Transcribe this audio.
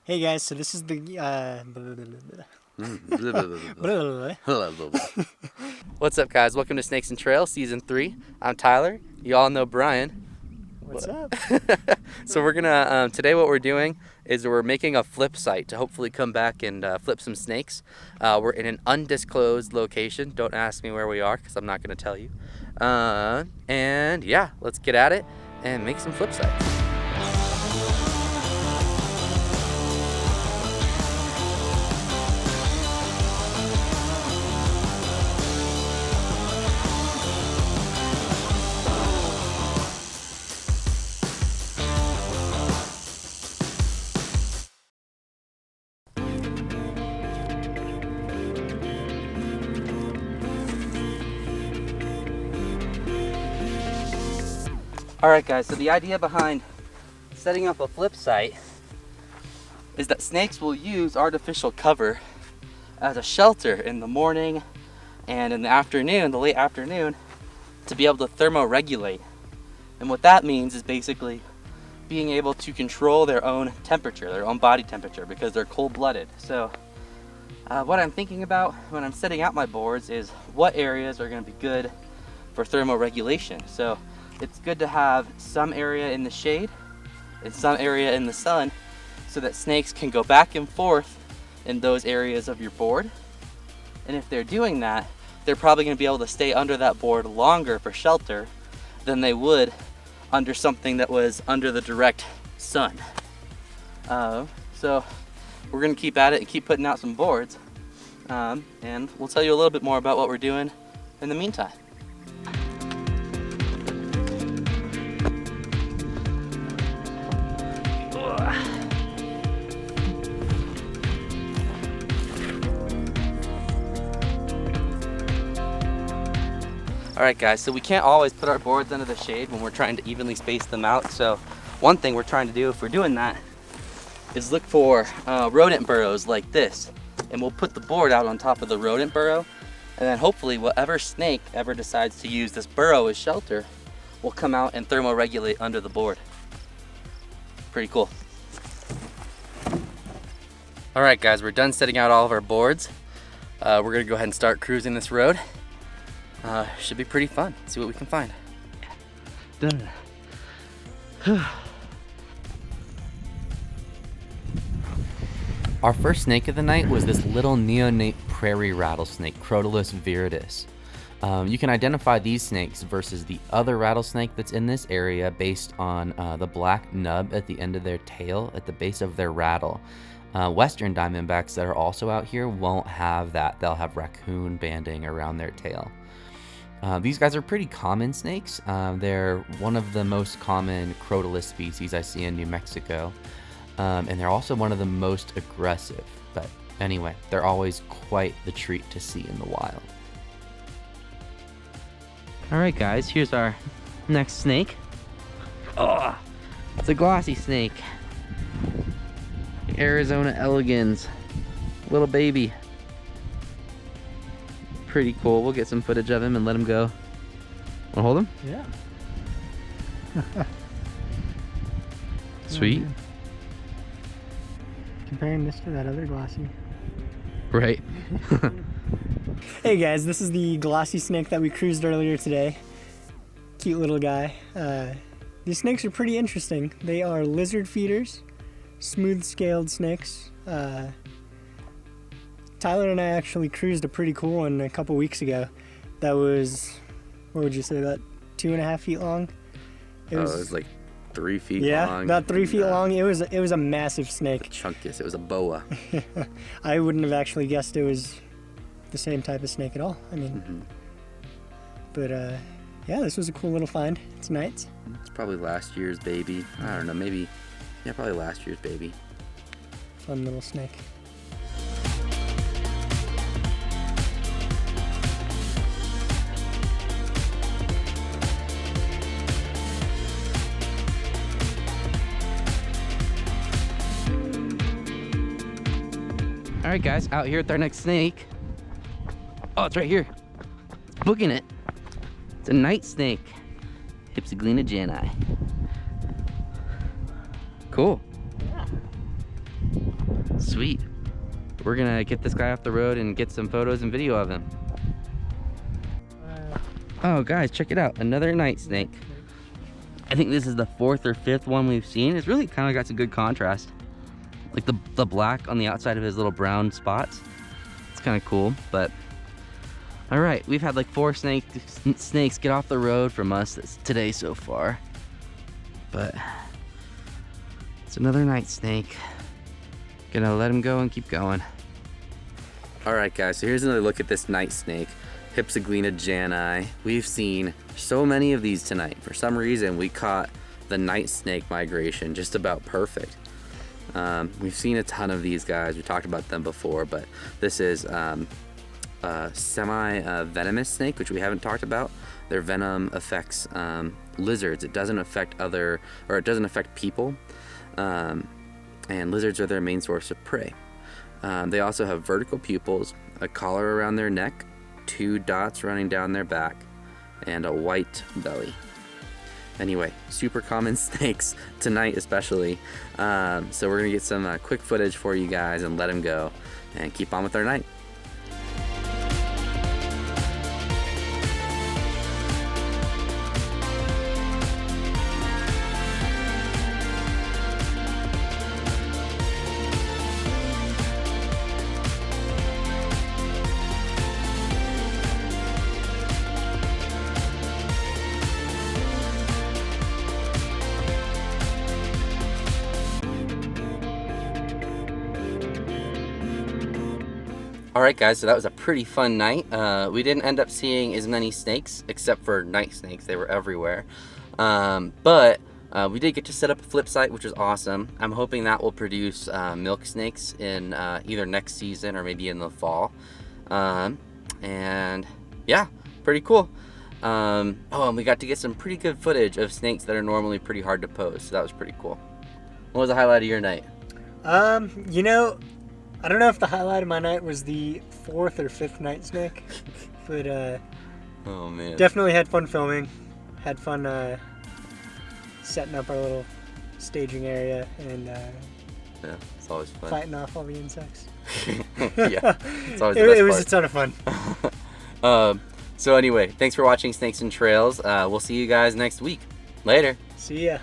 Hey guys, so this is the What's up, guys? Welcome to Snakes and Trails Season 3. I'm Tyler. You all know Brian. What's up? So we're gonna today what we're doing is we're making a flip site to hopefully come back and flip some snakes. We're in an undisclosed location. Don't ask me where we are because I'm not gonna tell you. And yeah, let's get at it and make some flip sites. Alright guys, so the idea behind setting up a flip site is that snakes will use artificial cover as a shelter in the morning and in the afternoon, the late afternoon, to be able to thermoregulate. And what that means is basically being able to control their own temperature, their own body temperature, because they're cold-blooded. So what I'm thinking about when I'm setting out my boards is what areas are going to be good for thermoregulation. So it's good to have some area in the shade and some area in the sun so that snakes can go back and forth in those areas of your board. And if they're doing that, they're probably going to be able to stay under that board longer for shelter than they would under something that was under the direct sun. So we're going to keep at it and keep putting out some boards. And we'll tell you a little bit more about what we're doing in the meantime. Alright guys, so we can't always put our boards under the shade when we're trying to evenly space them out. So one thing we're trying to do if we're doing that is look for rodent burrows like this. And we'll put the board out on top of the rodent burrow. And then hopefully whatever snake ever decides to use this burrow as shelter will come out and thermoregulate under the board. Pretty cool. Alright guys, we're done setting out all of our boards. We're going to go ahead and start cruising this road. Should be pretty fun. See what we can find. Done. Our first snake of the night was this little neonate prairie rattlesnake, Crotalus viridis. You can identify these snakes versus the other rattlesnake that's in this area based on the black nub at the end of their tail at the base of their rattle. Western diamondbacks that are also out here won't have that. They'll have raccoon banding around their tail. These guys are pretty common snakes. They're one of the most common Crotalus species I see in New Mexico. And they're also one of the most aggressive. But anyway, they're always quite the treat to see in the wild. Alright guys, here's our next snake. Oh, it's a glossy snake. Arizona elegans. Little baby. Pretty cool. We'll get some footage of him and let him go. Wanna hold him? Yeah. Sweet. Comparing this to that other glossy. Right. Hey guys, this is the glossy snake that we cruised earlier today. Cute little guy. These snakes are pretty interesting. They are lizard feeders, smooth-scaled snakes. Tyler and I actually cruised a pretty cool one a couple weeks ago. That was, what would you say, about 2.5 feet long? It was like 3 feet long. Yeah, about 3 feet long. It was a massive snake. Chunkiest. It was a boa. I wouldn't have actually guessed it was the same type of snake at all. I mean, but yeah, this was a cool little find tonight. It's probably last year's baby. I don't know, maybe, yeah, probably last year's baby. Fun little snake. Alright guys, out here with our next snake. Oh, it's right here. It's booking it. It's a night snake. Hypsiglena jani. Cool. Yeah. Sweet. We're gonna get this guy off the road and get some photos and video of him. Oh guys, check it out, another night snake. I think this is the 4th or 5th one we've seen. It's really kind of got some good contrast. Like the black on the outside of his little brown spots. It's kind of cool, but all right, we've had like 4 snakes get off the road from us today so far. But it's another night snake. Gonna let him go and keep going. All right guys, so here's another look at this night snake, Hypsiglena jani. We've seen so many of these tonight. For some reason, we caught the night snake migration just about perfect. We've seen a ton of these guys. We talked about them before, but this is semi-venomous snake, which we haven't talked about. Their venom affects lizards. It doesn't affect it doesn't affect people. And lizards are their main source of prey. They also have vertical pupils, a collar around their neck, 2 dots running down their back, and a white belly. Anyway, super common snakes tonight especially. So we're gonna get some quick footage for you guys and let them go and keep on with our night. Alright guys, so that was a pretty fun night. We didn't end up seeing as many snakes, except for night snakes. They were everywhere. But we did get to set up a flip site, which was awesome. I'm hoping that will produce milk snakes in either next season or maybe in the fall. And yeah, pretty cool. Oh, and we got to get some pretty good footage of snakes that are normally pretty hard to pose, so that was pretty cool. What was the highlight of your night? You know, I don't know if the highlight of my night was the 4th or 5th night snake, but oh man, definitely had fun filming. Had fun setting up our little staging area and yeah, it's always fun. fighting off all the insects. Yeah, it's always the best it was part. a ton of fun. So anyway, thanks for watching Snakes and Trails. We'll see you guys next week. Later. See ya.